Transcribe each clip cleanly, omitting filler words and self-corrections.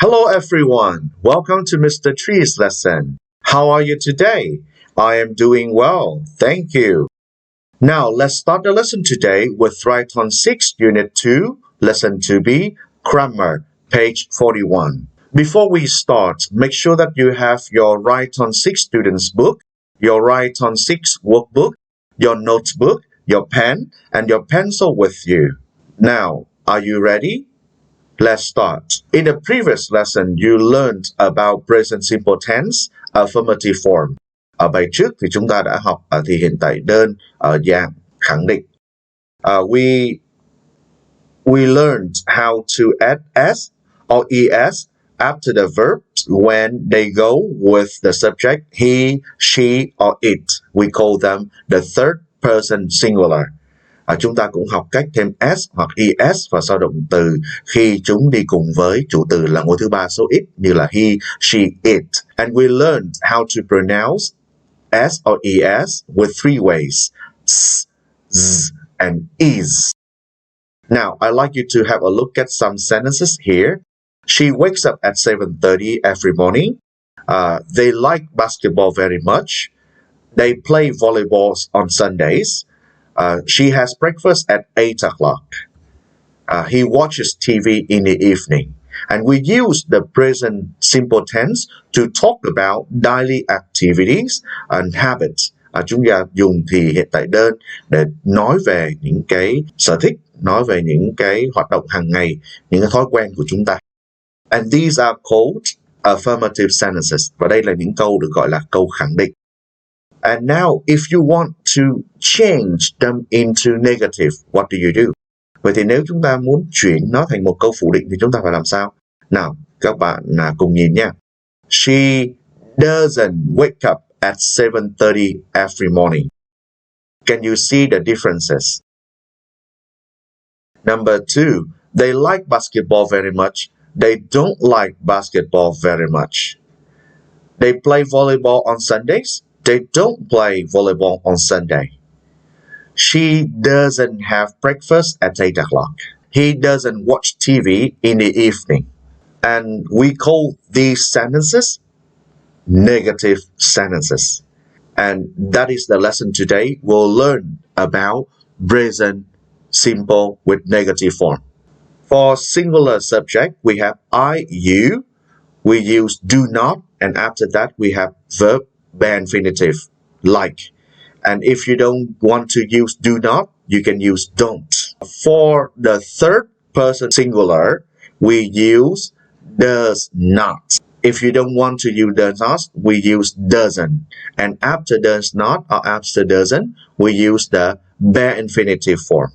Hello everyone, welcome to Mr. Tree's lesson. How are you today? I am doing well, thank you. Now let's start the lesson today with Write on 6 Unit 2, Lesson 2B, Grammar, page 41. Before we start, make sure that you have your Write on 6 student's book, your Write on 6 workbook, your notebook, your pen, and your pencil with you. Now, are you ready? Let's start. In the previous lesson, you learned about present simple tense, affirmative form. Ở bài trước thì chúng ta đã học thì hiện tại đơn ở dạng khẳng định. We learned how to add s or es after the verbs when they go with the subject he, she, or it. We call them the third person singular. Chúng ta cũng học cách thêm s hoặc es vào sau động từ khi chúng đi cùng với chủ từ là ngôi thứ ba số ít như là he, she, it. And we learned how to pronounce s or es with three ways: s, z, and is. Now, I'd like you to have a look at some sentences here. She wakes up at 7:30 every morning. They like basketball very much. They play volleyball on Sundays. She has breakfast at 8 o'clock. He watches TV in the evening. And we use the present simple tense to talk about daily activities and habits. Chúng ta dùng thì hiện tại đơn để nói về những cái sở thích, nói về những cái hoạt động hàng ngày, những cái thói quen của chúng ta. And these are called affirmative sentences. Và đây là những câu được gọi là câu khẳng định. And now, if you want to change them into negative, what do you do? Vậy thì nếu chúng ta muốn chuyển nó thành một câu phủ định thì chúng ta phải làm sao? Nào, các bạn cùng nhìn nha. She doesn't wake up at 7:30 every morning. Can you see the differences? Number 2, they like basketball very much. They don't like basketball very much. They play volleyball on Sundays. They don't play volleyball on Sunday. She doesn't have breakfast at 8 o'clock. He doesn't watch TV in the evening. And we call these sentences negative sentences. And that is the lesson today. We'll learn about present simple with negative form. For singular subject, we have I, you. We use do not, and after that we have verb bare infinitive, like. And if you don't want to use do not, you can use don't. For the third person singular, we use does not. If you don't want to use does not, we use doesn't. And after does not or after doesn't, we use the bare infinitive form.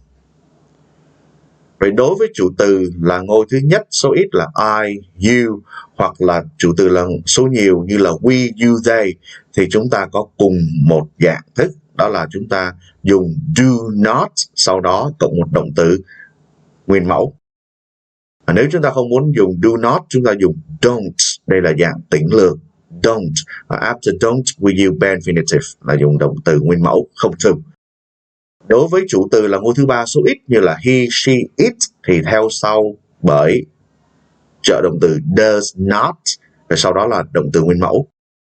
Vậy đối với chủ từ là ngôi thứ nhất số ít là I, you, hoặc là chủ từ là số nhiều như là we, you, they, thì chúng ta có cùng một dạng thức, đó là chúng ta dùng do not, sau đó cộng một động từ nguyên mẫu. Nếu chúng ta không muốn dùng do not, chúng ta dùng don't, đây là dạng tĩnh lược, don't. After don't, we use bare infinitive, là dùng động từ nguyên mẫu, không to. Đối với chủ từ là ngôi thứ ba số ít như là he, she, it thì theo sau bởi trợ động từ does not, và sau đó là động từ nguyên mẫu.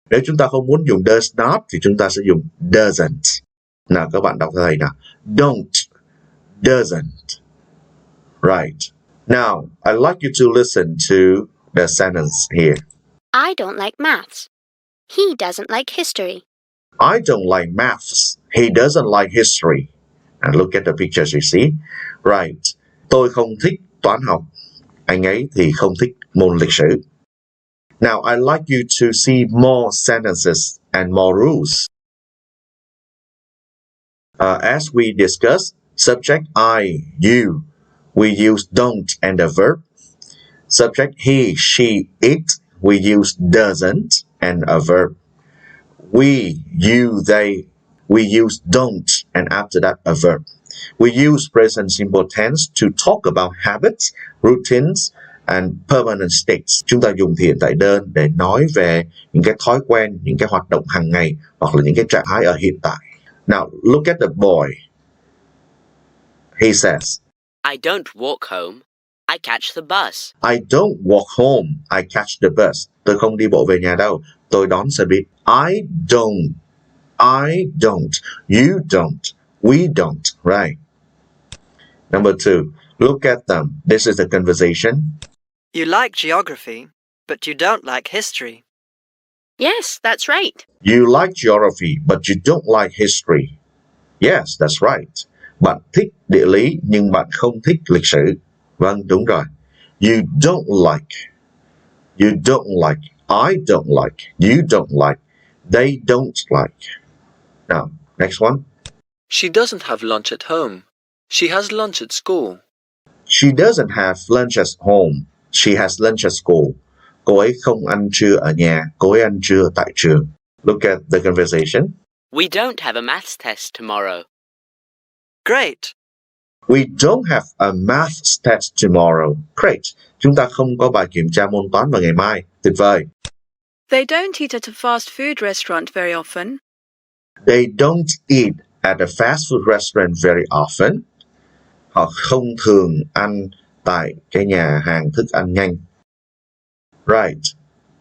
Nếu chúng ta không muốn dùng does not thì chúng ta sẽ dùng doesn't. Nào các bạn đọc theo thầy nào. Don't, doesn't. Right. Now, I'd like you to listen to the sentence here. I don't like maths. He doesn't like history. I don't like maths. He doesn't like history. And look at the pictures you see. Right. Tôi không thích toán học. Anh ấy thì không thích môn lịch sử. Now, I'd like you to see more sentences and more rules. As we discussed, subject I, you, we use don't and the verb. Subject he, she, it, we use doesn't and a verb. We, you, they, we use don't and after that a verb. We use present simple tense to talk about habits, routines, and permanent states. Chúng ta dùng thì hiện tại đơn để nói về những cái thói quen, những cái hoạt động hàng ngày hoặc là những cái trạng thái ở hiện tại. Now, look at the boy. He says, I don't walk home. I catch the bus. I don't walk home, I catch the bus. Tôi không đi bộ về nhà đâu, tôi đón xe buýt. I don't, you don't, we don't, right? Number 2, look at them. This is the conversation. You like geography, but you don't like history. Yes, that's right. You like geography, but you don't like history. Yes, that's right. Bạn thích địa lý nhưng bạn không thích lịch sử. Vâng, đúng rồi. You don't like. You don't like. I don't like. You don't like. They don't like. Now, next one. She doesn't have lunch at home. She has lunch at school. She doesn't have lunch at home. She has lunch at school. Cô ấy không ăn trưa ở nhà. Cô ấy ăn trưa tại trường. Look at the conversation. We don't have a maths test tomorrow. Great. We don't have a maths test tomorrow. Great. Chúng ta không có bài kiểm tra môn toán vào ngày mai. Tuyệt vời. They don't eat at a fast food restaurant very often. They don't eat at a fast food restaurant very often. Họ không thường ăn tại cái nhà hàng thức ăn nhanh. Right.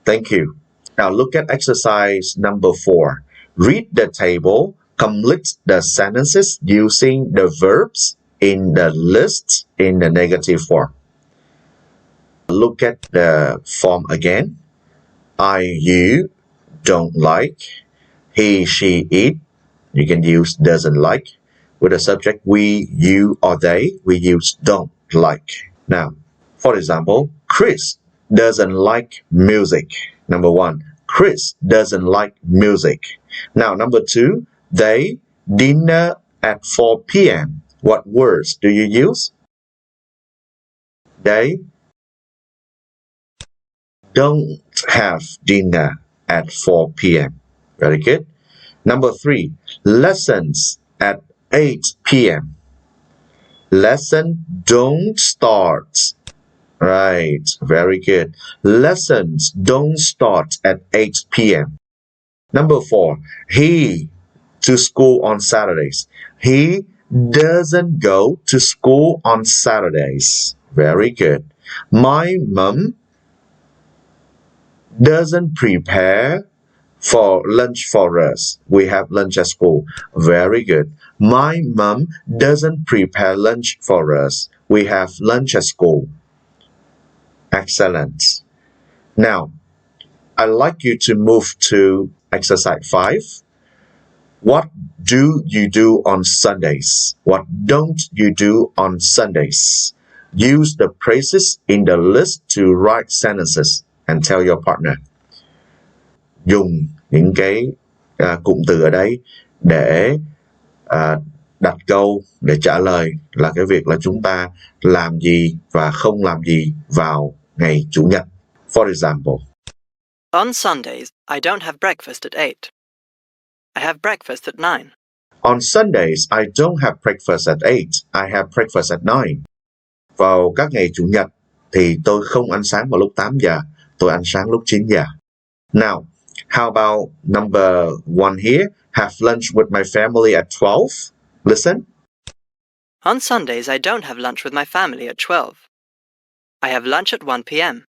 Thank you. Now look at exercise number 4. Read the table. Complete the sentences using the verbs in the list in the negative form. Look at the form again. You don't like. He, she, it. You can use doesn't like. With the subject we, you, or they, we use don't like. Now, for example, Chris doesn't like music. Number 1, Chris doesn't like music. Now, number 2, they dinner at 4 p.m. What words do you use? They don't have dinner at 4 p.m. Very good. Number 3, lessons at 8 p.m. Lesson don't start. Right, very good. Lessons don't start at 8 p.m. Number 4, he to school on Saturdays. He doesn't go to school on Saturdays. Very good. My mom doesn't prepare for lunch for us. We have lunch at school. Very good. My mom doesn't prepare lunch for us. We have lunch at school. Excellent. Now, I'd like you to move to exercise 5. What do you do on Sundays? What don't you do on Sundays? Use the phrases in the list to write sentences and tell your partner. Dùng những cái cụm từ ở đây để đặt câu để trả lời là cái việc là chúng ta làm gì và không làm gì vào ngày Chủ nhật. For example, On Sundays, I don't have breakfast at 8. I have breakfast at 9. on Sundays, I don't have breakfast at 8. I have breakfast at 9. Vào các ngày Chủ nhật thì tôi không ăn sáng vào lúc 8 giờ, tôi ăn sáng lúc 9 giờ. Now, how about number 1 here? Have lunch with my family at 12. Listen. On Sundays, I don't have lunch with my family at 12. I have lunch at 1 p.m.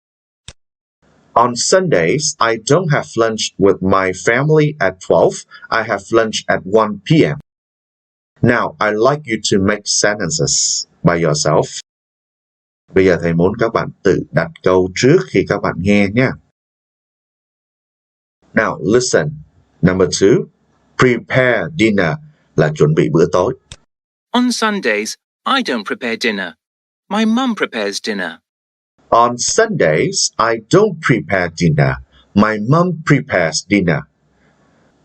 On Sundays, I don't have lunch with my family at 12. I have lunch at 1 p.m. Now, I'd like you to make sentences by yourself. Bây giờ thầy muốn các bạn tự đặt câu trước khi các bạn nghe nhé. Now, listen. Number 2, prepare dinner là chuẩn bị bữa tối. On Sundays, I don't prepare dinner. My mum prepares dinner. On Sundays, I don't prepare dinner. My mom prepares dinner.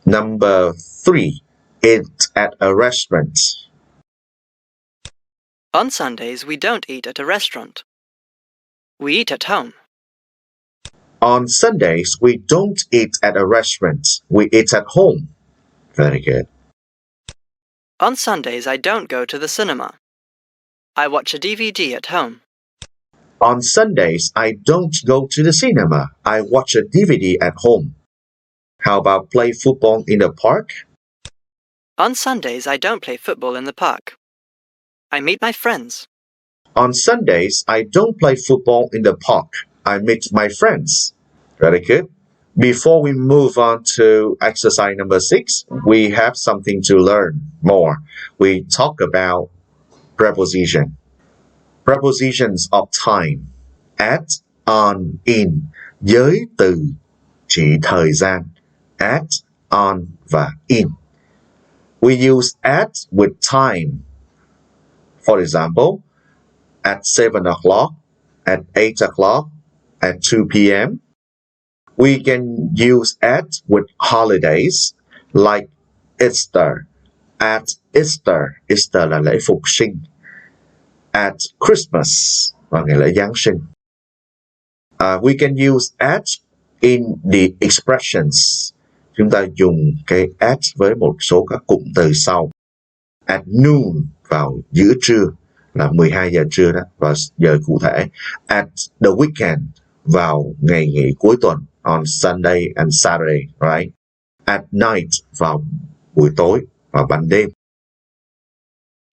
Number 3, eat at a restaurant. On Sundays, we don't eat at a restaurant. We eat at home. On Sundays, we don't eat at a restaurant. We eat at home. Very good. On Sundays, I don't go to the cinema. I watch a DVD at home. On Sundays, I don't go to the cinema. I watch a DVD at home. How about play football in the park? On Sundays, I don't play football in the park. I meet my friends. On Sundays, I don't play football in the park. I meet my friends. Very good. Before we move on to exercise number 6, we have something to learn more. We talk about preposition. Prepositions of time. At, on, in. Giới từ chỉ thời gian. At, on và in. We use at with time. For example, at 7 o'clock, at 8 o'clock, at 2 p.m. We can use at with holidays like Easter. At Easter. Easter là lễ phục sinh. At Christmas vào ngày lễ Giáng sinh. We can use at in the expressions. Chúng ta dùng cái at với một số các cụm từ sau. At noon vào giữa trưa là 12 giờ trưa đó, và giờ cụ thể. At the weekend vào ngày nghỉ cuối tuần. On Sunday and Saturday, right? At night vào buổi tối, vào ban đêm.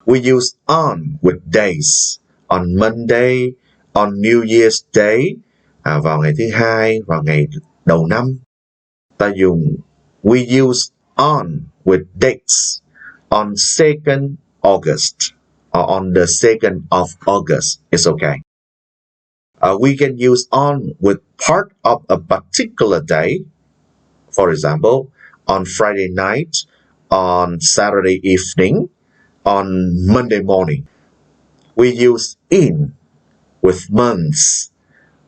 We use on with days. On Monday, on New Year's Day, vào ngày thứ hai, vào ngày đầu năm. Ta dùng we use on with dates. On 2nd August or on the 2nd of August, it's okay. We can use on with part of a particular day. For example, on Friday night, on Saturday evening, on Monday morning. We use in with months.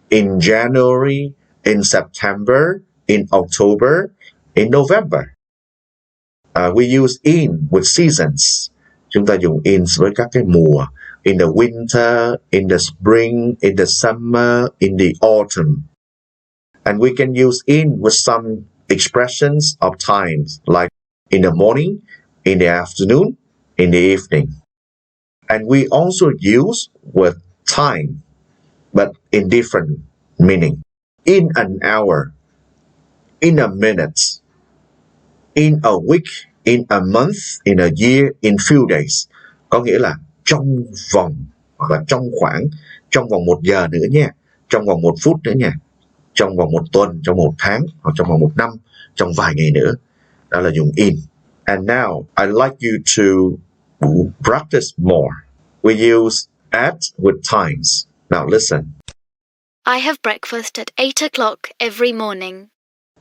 In January, in September, in October, in November. We use in with seasons. Chúng ta dùng in với các cái mùa. In the winter, in the spring, in the summer, in the autumn. And we can use in with some expressions of times, like in the morning, in the afternoon, in the evening. And we also use with time, but in different meaning. In an hour, in a minute, in a week, in a month, in a year, in few days. Có nghĩa là trong vòng, hoặc là trong khoảng, trong vòng 1 giờ nữa nha, trong vòng 1 phút nữa nha, trong vòng 1 tuần, trong 1 tháng, hoặc trong vòng 1 năm, trong vài ngày nữa. Đó là dùng in. And now, I'd like you to practice more. We use at with times. Now listen. I have breakfast at 8 o'clock every morning.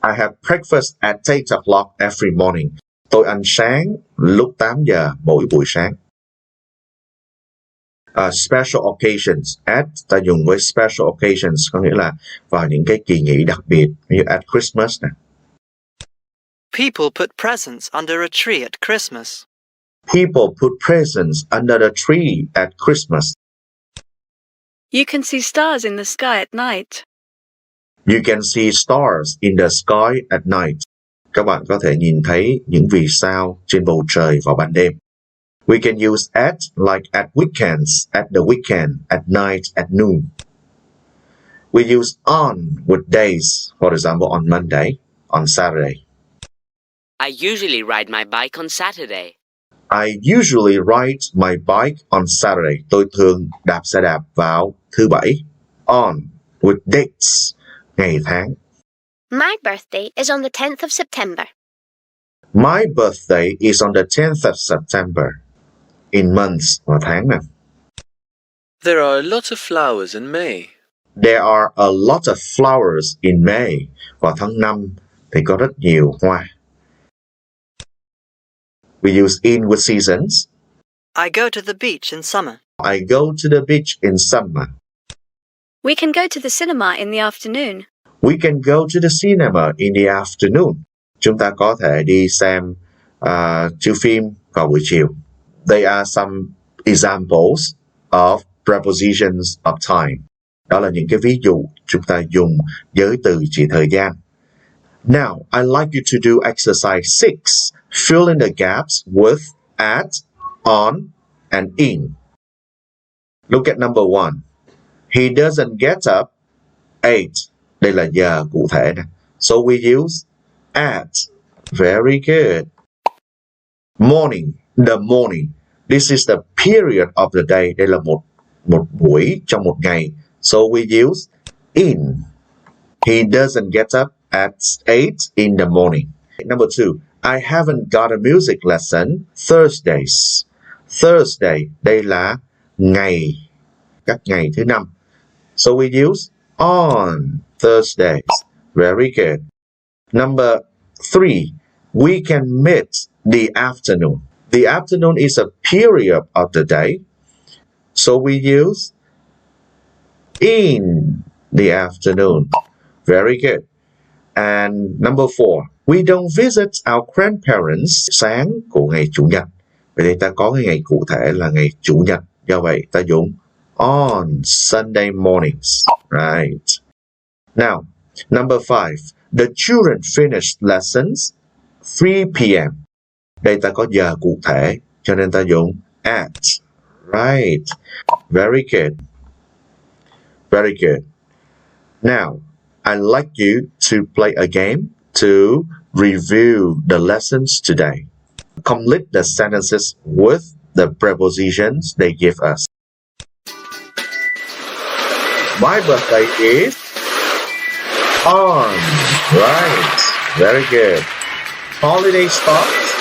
I have breakfast at 8 o'clock every morning. Tôi ăn sáng lúc 8 giờ mỗi buổi sáng. Special occasions. At ta dùng với special occasions có nghĩa là vào những cái kỳ nghỉ đặc biệt, như at Christmas nè. People put presents under a tree at Christmas. People put presents under the tree at Christmas. You can see stars in the sky at night. You can see stars in the sky at night. Các bạn có thể nhìn thấy những vì sao trên bầu trời vào ban đêm. We can use at like at weekends, at the weekend, at night, at noon. We use on with days, for example, on Monday, on Saturday. I usually ride my bike on Saturday. I usually ride my bike on Saturday. Tôi thường đạp xe đạp vào thứ Bảy. On with dates, ngày tháng. My birthday is on the 10th of September. My birthday is on the 10th of September. In months, vào tháng nè. There are a lot of flowers in May. There are a lot of flowers in May. Vào tháng 5 thì có rất nhiều hoa. We use in with seasons. I go to the beach in summer. I go to the beach in summer. We can go to the cinema in the afternoon. We can go to the cinema in the afternoon. Chúng ta có thể đi xem chiếu phim vào buổi chiều. They are some examples of prepositions of time. Đó là những cái ví dụ chúng ta dùng giới từ chỉ thời gian. Now, I'd like you to do exercise 6. Fill in the gaps with at, on, and in. Look at number 1. He doesn't get up 8. Đây là giờ cụ thể nè. So we use at. Very good. Morning. The morning. This is the period of the day. Đây là một một buổi trong một ngày. So we use in. He doesn't get up at 8 in the morning. Number 2. I haven't got a music lesson Thursdays. Thursday, đây là ngày, các ngày thứ năm. So we use on Thursdays. Very good. Number 3. We can meet the afternoon. The afternoon is a period of the day. So we use in the afternoon. Very good. And number 4. We don't visit our grandparents sáng của ngày Chủ nhật. Vậy thì ta có cái ngày cụ thể là ngày Chủ nhật. Do vậy ta dùng on Sunday mornings. Right. Now, number 5. The children finished lessons 3 p.m. Đây ta có giờ cụ thể, cho nên ta dùng at. Right. Very good. Very good. Now, I'd like you to play a game to review the lessons today. Complete the sentences with the prepositions they give us. My birthday is on. Right. Very good. Holiday starts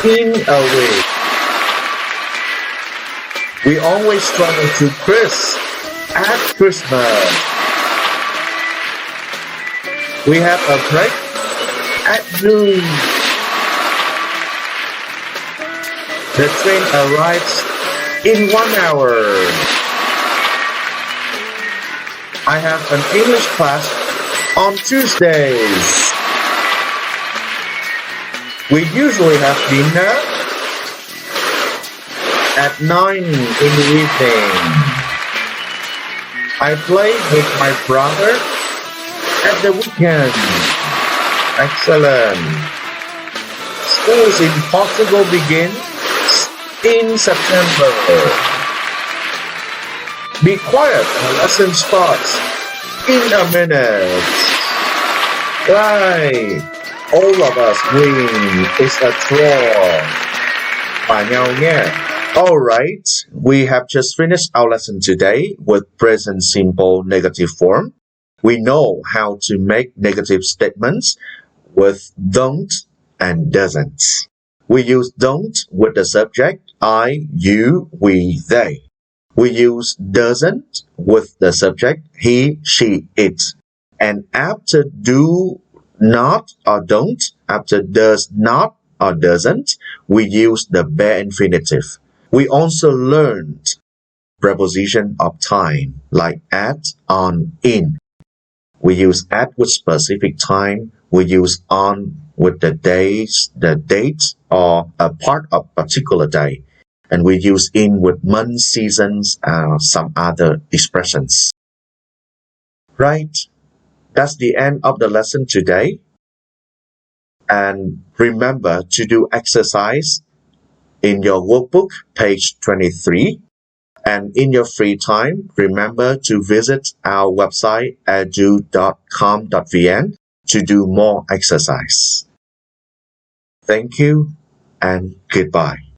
in a week. We always struggle to Chris at Christmas. We have a break at noon. The train arrives in 1 hour. I have an English class on Tuesdays. We usually have dinner at 9 in the evening. I play with my brother at the weekend. Excellent. Schools in Portugal begin in September. Be quiet, the lesson starts in a minute. Right. All of us win. It's a draw. Hòa nhau nha. Alright, we have just finished our lesson today with present simple negative form. We know how to make negative statements with don't and doesn't. We use don't with the subject I, you, we, they. We use doesn't with the subject he, she, it. And after do not or don't, after does not or doesn't, we use the bare infinitive. We also learned preposition of time like at, on, in. We use at with specific time. We use on with the days, the date, or a part of particular day. And we use in with months, seasons, some other expressions. Right? That's the end of the lesson today. And remember to do exercise in your workbook, page 23. And in your free time, remember to visit our website edu.com.vn to do more exercise. Thank you and goodbye.